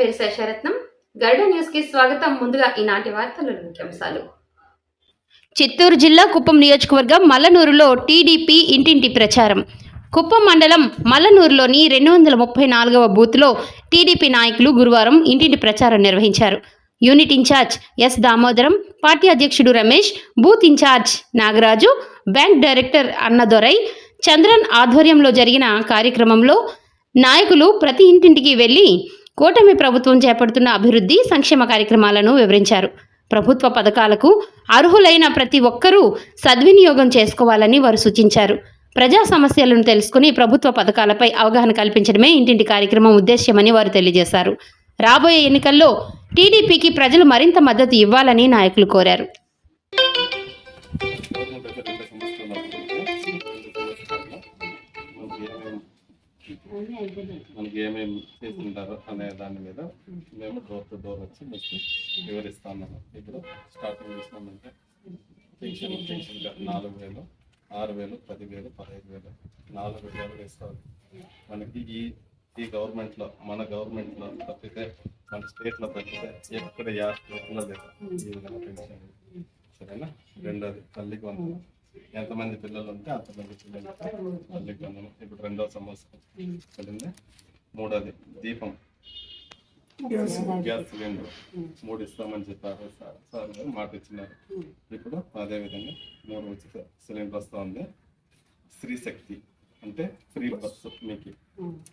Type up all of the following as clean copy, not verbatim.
పేరు శేషరత్నం. గరుడ న్యూస్ కి స్వాగతం. ముందుగా ఈనాటి వార్తల ముఖ్యాంశాలు. చిత్తూరు జిల్లా కుప్పం నియోజకవర్గం మల్లనూరులో టీడీపీ ఇంటింటి ప్రచారం. కుప్పం మండలం మల్లనూరులోని 234వ బూత్లో టీడీపీ నాయకులు గురువారం ఇంటింటి ప్రచారం నిర్వహించారు. Unit incharge S Damodaram, party అధ్యక్షుడు Ramesh, booth incharge Nagaraju, bank director Annadurai, Chandran ఆధ్వర్యంలో జరిగిన కార్యక్రమంలో నాయకులు ప్రతి ఇంటింటికి వెళ్లి కూటమి ప్రభుత్వం చేపడుతున్న అభివృద్ధి సంక్షేమ కార్యక్రమాలను వివరించారు. ప్రభుత్వ పథకాలకు అర్హులైన ప్రతి ఒక్కరూ సద్వినియోగం చేసుకోవాలని వారు సూచించారు. ప్రజా సమస్యలను తెలుసుకుని ప్రభుత్వ పథకాలపై అవగాహన కల్పించడమే ఇంటింటి కార్యక్రమం ఉద్దేశ్యమని వారు తెలియజేశారు. రాబోయే ఎన్నికల్లో టీడీపీకి ప్రజలు మరింత మద్దతు ఇవ్వాలని నాయకులు కోరారు. మనకి ఏమేమి చేస్తుంటారో అనే దాని మీద మేము డోర్ టు డోర్ వచ్చి మీకు వివరిస్తాము. ఇప్పుడు స్టార్టింగ్ చేసినామంటే పెన్షన్ 4,000, 6,000, 10,000, 15,000, 4 విధాలు వేస్తారు. మనకి ఈ గవర్నమెంట్లో, మన గవర్నమెంట్లో తప్పితే, మన స్టేట్లో తప్పితే ఎక్కడ స్టేట్లో లేదు ఈ విధంగా పెన్షన్. సరేనా? రెండోది తల్లికి వందనం. ఎంతమంది పిల్లలు ఉంటే అంతమంది పిల్లలకి తల్లికి వందనం. ఇప్పుడు 2వ సంవత్సరం కలిగింది. మూడోది దీపం, గ్యాస్ సిలిండర్ 3 ఇస్తామని చెప్పారు సార్ గారు, మాట ఇచ్చినారు. ఇప్పుడు అదేవిధంగా 3 ఉచిత సిలిండర్ వస్తూ ఉంది. స్త్రీ శక్తి అంటే ఫ్రీ బస్సు, మీకు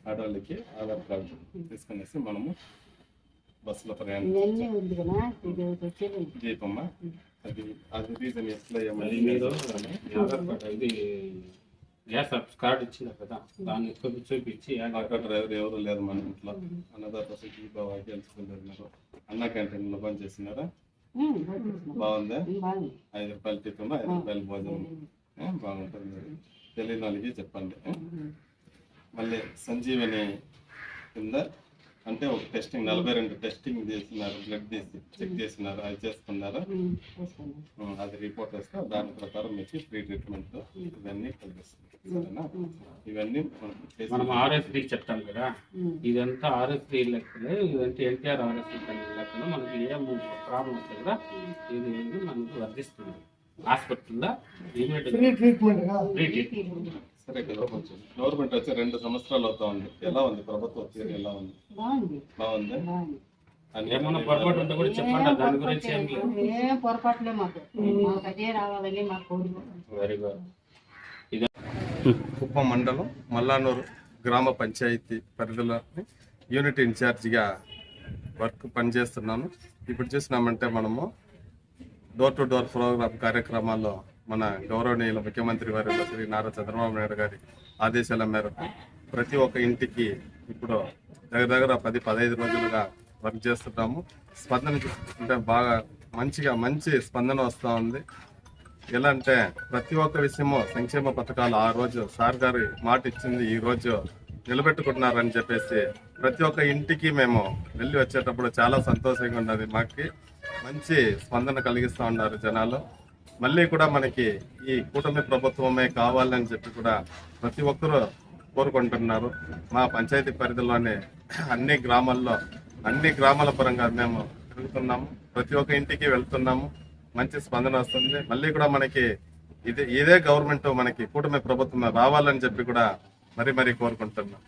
ఆడవాళ్ళకి ఆధార్ కార్డు తీసుకునేసి మనము బస్సులో ప్రయాణం. దీపమ్మ అది రీజన్ ఎట్లా ఇది గ్యాస్ కార్డు ఇచ్చిన కదా, దాన్ని చూపించి డ్రైవర్ ఎవరు లేదు మన ఇంట్లో. అన్నదాత బాగా గెలుచుకుంటున్నారు. అన్న క్యాంటీన్లో పని చేస్తున్నారా? బాగుందా? 5 రూపాయలు టిఫిన్, 5 రూపాయలు భోజనం బాగుంటుంది. తెలియని వాళ్ళకి చెప్పండి. మళ్ళీ సంజీవని కింద అంటే ఒక టెస్టింగ్ 42 టెస్టింగ్ చేస్తున్నారు, బ్లడ్ తీసి చెక్ చేస్తున్నారు. అది చేసుకున్నారా? అది రిపోర్ట్ వస్తే దాని ప్రకారం మీకు ఫ్రీ ట్రీట్మెంట్ ఇవన్నీ కల్పిస్తుంది. సరేనా? ఇవన్నీ మనం ఆర్ఎస్పీ చెప్తాం కదా, ఇదంతా ఆర్ఎస్పీ లెక్కలే. ఇదంతా ఎన్టీఆర్ ఆర్ఎస్పీ లెక్కలో మనకి ఏం ప్రాబ్లం వస్తుంది కదా, ఇది మనకు వర్తిస్తుంది. హాస్పిటల్లో ఫ్రీ ట్రీట్మెంట్. సరే కదా, కొంచెం గవర్నమెంట్ వచ్చి 2 సంవత్సరాలు అవుతా ఉంది. ఎలా ఉంది ప్రభుత్వం తీరు? ఎలా ఉంది? బాగుంది. ఏమన్నా పొరపాటు ఉంటే కూడా చెప్పండి, దాని గురించి ఏం పొరపాట్లే మాకు అదే రావాలని మాకు. Very good. కుప్పం మండలం మల్లానూరు గ్రామ పంచాయతీ పరిధిలో యూనిట్ ఇన్ఛార్జిగా వర్క్ పనిచేస్తున్నాను. ఇప్పుడు చూసినామంటే మనము డోర్ టు డోర్ ప్రోగ్రామ్ కార్యక్రమాల్లో మన గౌరవనీయుల ముఖ్యమంత్రి వారిలో శ్రీ నారా చంద్రబాబు నాయుడు గారి ఆదేశాల మేరకు ప్రతి ఒక్క ఇంటికి ఇప్పుడు దగ్గర 10-15 రోజులుగా వర్క్ చేస్తున్నాము. స్పందన అంటే బాగా మంచి స్పందన వస్తూ ఉంది. ఎలా అంటే ప్రతి ఒక్క విషయము సంక్షేమ పథకాలు ఆ రోజు సార్ గారు మాట ఇచ్చింది ఈ రోజు నిలబెట్టుకుంటున్నారని చెప్పేసి ప్రతి ఒక్క ఇంటికి మేము వెళ్ళి వచ్చేటప్పుడు చాలా సంతోషంగా ఉన్నది. మాకు మంచి స్పందన కలిగిస్తూ ఉన్నారు జనాలు. మళ్ళీ కూడా మనకి ఈ కూటమి ప్రభుత్వమే కావాలని చెప్పి కూడా ప్రతి ఒక్కరూ కోరుకుంటున్నారు. మా పంచాయతీ పరిధిలోనే అన్ని గ్రామాల పరంగా మేము తిరుగుతున్నాము. ప్రతి ఒక్క ఇంటికి వెళ్తున్నాము. మంచి స్పందన వస్తుంది. మళ్ళీ కూడా మనకి ఇదే గవర్నమెంట్ మనకి కూటమి ప్రభుత్వం రావాలని చెప్పి కూడా మరీ కోరుకుంటున్నాం.